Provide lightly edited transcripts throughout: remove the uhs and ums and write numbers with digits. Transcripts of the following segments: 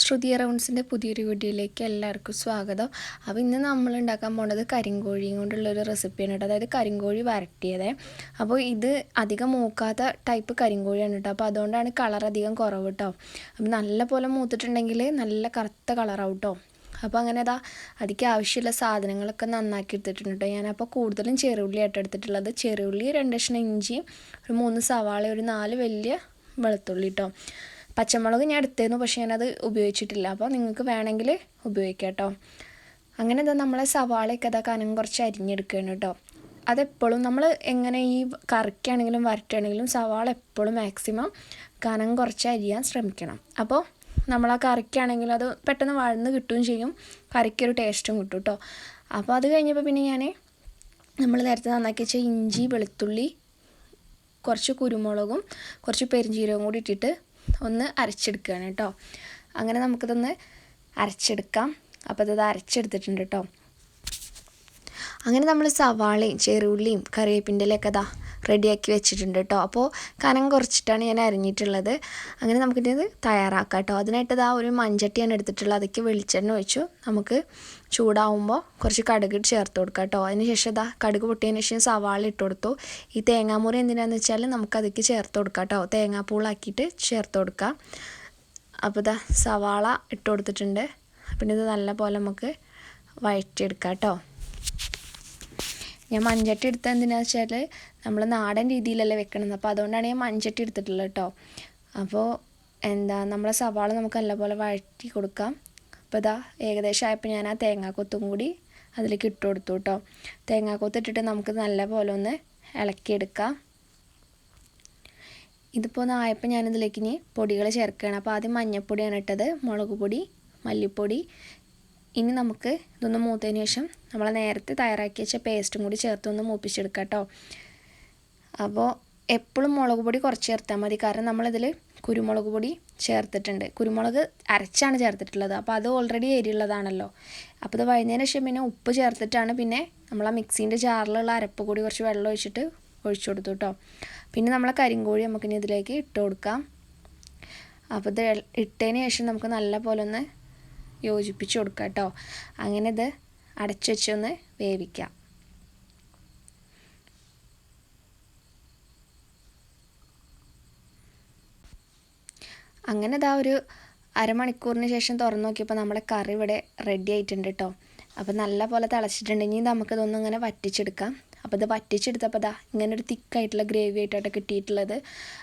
ശ്രുതി റൗണ്ട്സിൻ്റെ പുതിയൊരു വീഡിയോയിലേക്ക് എല്ലാവർക്കും സ്വാഗതം. അപ്പോൾ ഇന്ന് നമ്മൾ ഉണ്ടാക്കാൻ പോകുന്നത് കരിങ്കോഴിയും കൊണ്ടുള്ളൊരു റെസിപ്പിയാണ് കേട്ടോ. അതായത് കരിങ്കോഴി വരട്ടിയത്. അപ്പോൾ ഇത് അധികം മൂക്കാത്ത ടൈപ്പ് കരിങ്കോഴിയാണ് കേട്ടോ. അപ്പോൾ അതുകൊണ്ടാണ് കളർ അധികം കുറവ് കേട്ടോ. അപ്പോൾ നല്ല പോലെ മൂത്തിട്ടുണ്ടെങ്കിൽ നല്ല കറുത്ത കളറാവും കേട്ടോ. അപ്പോൾ അങ്ങനെ അതിക്ക് ആവശ്യമുള്ള സാധനങ്ങളൊക്കെ നന്നാക്കി എടുത്തിട്ടുണ്ട് കേട്ടോ. ഞാനപ്പോൾ കൂടുതലും ചെറുള്ളി ആയിട്ട് എടുത്തിട്ടുള്ളത്. ചെറുള്ളി 2 കഷ്ണം ഇഞ്ചി, ഒരു 3 സവാള, ഒരു 4 വലിയ വെളുത്തുള്ളി കേട്ടോ. പച്ചമുളക് ഞാൻ എടുത്തിരുന്നു, പക്ഷേ ഞാനത് ഉപയോഗിച്ചിട്ടില്ല. അപ്പോൾ നിങ്ങൾക്ക് വേണമെങ്കിൽ ഉപയോഗിക്കാം കേട്ടോ. അങ്ങനെ നമ്മളെ സവാളയൊക്കെ കനം കുറച്ച് അരിഞ്ഞെടുക്കുകയാണ് കേട്ടോ. അതെപ്പോഴും നമ്മൾ എങ്ങനെ ഈ കറിക്കാണെങ്കിലും വരട്ടുകയാണെങ്കിലും സവാള എപ്പോഴും മാക്സിമം കനം കുറച്ച് അരിയാൻ ശ്രമിക്കണം. അപ്പോൾ നമ്മൾ ആ കറിക്കാണെങ്കിലും അത് പെട്ടെന്ന് വഴന്ന് കിട്ടുകയും ചെയ്യും, കറിക്കൊരു ടേസ്റ്റും കിട്ടും കേട്ടോ. അപ്പോൾ അത് കഴിഞ്ഞപ്പോൾ പിന്നെ നമ്മൾ നേരത്തെ നന്നാക്കി വെച്ച ഇഞ്ചി, വെളുത്തുള്ളി, കുറച്ച് കുരുമുളകും കുറച്ച് പെരിഞ്ചീരകവും കൂടി ഇട്ടിട്ട് ഒന്ന് അരച്ചെടുക്കുകയാണ് കേട്ടോ. അങ്ങനെ നമുക്കിതൊന്ന് അരച്ചെടുക്കാം. അപ്പോൾ ഇത് അരച്ചെടുത്തിട്ടുണ്ട് കേട്ടോ. അങ്ങനെ നമ്മൾ സവാളയും ചെറുള്ളിയും കറിവേപ്പിൻ്റെ ഇലയൊക്കെ റെഡിയാക്കി വെച്ചിട്ടുണ്ട് കേട്ടോ. അപ്പോൾ കനം കുറച്ചിട്ടാണ് ഞാൻ അരിഞ്ഞിട്ടുള്ളത്. അങ്ങനെ നമുക്കിത് തയ്യാറാക്കാം കേട്ടോ. അതിനായിട്ട് ഒരു മൺചട്ടിയാണ് എടുത്തിട്ടുള്ളത്. അതിലേക്ക് വെളിച്ചെണ്ണ ഒഴിച്ചു. നമുക്ക് ചൂടാവുമ്പോൾ കുറച്ച് കടുക് ചേർത്ത് കൊടുക്കാം കേട്ടോ. അതിന് ശേഷം കടുക് പൊട്ടിയതിന് ശേഷം സവാള ഇട്ട് കൊടുത്തു. ഈ തേങ്ങാമുറി എന്തിനാണെന്ന് വെച്ചാൽ നമുക്ക് അതിലേക്ക് ചേർത്ത് കൊടുക്കാം കേട്ടോ. തേങ്ങാപ്പൂളാക്കിയിട്ട് ചേർത്ത് കൊടുക്കാം. അപ്പോൾ സവാള ഇട്ട് കൊടുത്തിട്ടുണ്ട്. പിന്നെ ഇത് നല്ല പോലെ നമുക്ക് വഴറ്റിയെടുക്കാം കേട്ടോ. ഞാൻ മൺചട്ടി എടുത്തത് എന്തിനാണെന്ന് വെച്ചാൽ നമ്മൾ നാടൻ രീതിയിലല്ലേ വെക്കണത്. അപ്പോൾ അതുകൊണ്ടാണ് ഞാൻ മൺചട്ടി എടുത്തിട്ടുള്ളത് കേട്ടോ. അപ്പോൾ നമ്മളെ സവാള നമുക്ക് നല്ലപോലെ വഴറ്റി കൊടുക്കാം. അപ്പോൾ ഏകദേശം ആയപ്പോൾ ഞാൻ ആ തേങ്ങാക്കൊത്തും കൂടി അതിലേക്ക് ഇട്ട് കൊടുത്തു കേട്ടോ. തേങ്ങാക്കൊത്ത് ഇട്ടിട്ട് നമുക്ക് നല്ലപോലെ ഒന്ന് ഇളക്കിയെടുക്കാം. ഇതിപ്പോൾ ആയപ്പോൾ ഞാനിതിലേക്ക് ഇനി പൊടികൾ ചേർക്കുകയാണ്. അപ്പോൾ ആദ്യം മഞ്ഞൾപ്പൊടിയാണ് ഇട്ടത്, മുളക് പൊടി, മല്ലിപ്പൊടി. ഇനി നമുക്ക് ഇതൊന്ന് മൂത്തതിന് ശേഷം നമ്മൾ നേരത്തെ തയ്യാറാക്കി വെച്ച പേസ്റ്റും കൂടി ചേർത്തൊന്ന് മൂപ്പിച്ചെടുക്കാം കേട്ടോ. അപ്പോൾ എപ്പോഴും മുളക് പൊടി കുറച്ച് ചേർത്താൽ മതി, കാരണം നമ്മളിതിൽ കുരുമുളക് പൊടി ചേർത്തിട്ടുണ്ട്. കുരുമുളക് അരച്ചാണ് ചേർത്തിട്ടുള്ളത്. അപ്പോൾ അത് ഓൾറെഡി എരിയുള്ളതാണല്ലോ. അപ്പോൾ ഇത് വഴഞ്ഞതിന് ശേഷം പിന്നെ ഉപ്പ് ചേർത്തിട്ടാണ് പിന്നെ നമ്മൾ ആ മിക്സീൻ്റെ ജാറിലുള്ള അരപ്പ് കൂടി കുറച്ച് വെള്ളം ഒഴിച്ചിട്ട് ഒഴിച്ചു കൊടുത്തു കേട്ടോ. പിന്നെ നമ്മളെ കരിങ്കോഴി നമുക്കിനി ഇതിലേക്ക് ഇട്ട് കൊടുക്കാം. അപ്പോൾ ഇത് ഇട്ടതിന് ശേഷം നമുക്ക് നല്ല പോലെ ഒന്ന് യോജിപ്പിച്ച് കൊടുക്കാം കേട്ടോ. അങ്ങനെ ഇത് അടച്ചു വെച്ചൊന്ന് വേവിക്കാം. അങ്ങനെ ഒരു അരമണിക്കൂറിന് ശേഷം തുറന്നു നോക്കിയപ്പോൾ നമ്മുടെ കറി ഇവിടെ റെഡി ആയിട്ടുണ്ട് കേട്ടോ. അപ്പോൾ നല്ല പോലെ തിളച്ചിട്ടുണ്ടെങ്കിൽ നമുക്കിതൊന്നും ഇങ്ങനെ വറ്റിച്ചെടുക്കാം. അപ്പോൾ ഇത് വറ്റിച്ചെടുത്തപ്പോൾ ഇങ്ങനെ ഒരു തിക്കായിട്ടുള്ള ഗ്രേവി ആയിട്ടാണ് കിട്ടിയിട്ടുള്ളത്.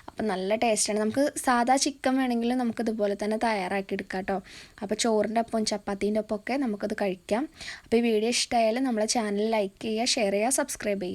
അപ്പോൾ നല്ല ടേസ്റ്റാണ്. നമുക്ക് സാധാ ചിക്കൻ വേണമെങ്കിലും നമുക്കിതുപോലെ തന്നെ തയ്യാറാക്കി എടുക്കാം കേട്ടോ. അപ്പോൾ ചോറിൻ്റെ ഒപ്പം ചപ്പാത്തീൻ്റെ ഒപ്പം ഒക്കെ നമുക്കത് കഴിക്കാം. അപ്പോൾ ഈ വീഡിയോ ഇഷ്ടമായാലും നമ്മളെ ചാനൽ ലൈക്ക് ചെയ്യുക, ഷെയർ ചെയ്യുക, സബ്സ്ക്രൈബ് ചെയ്യുക.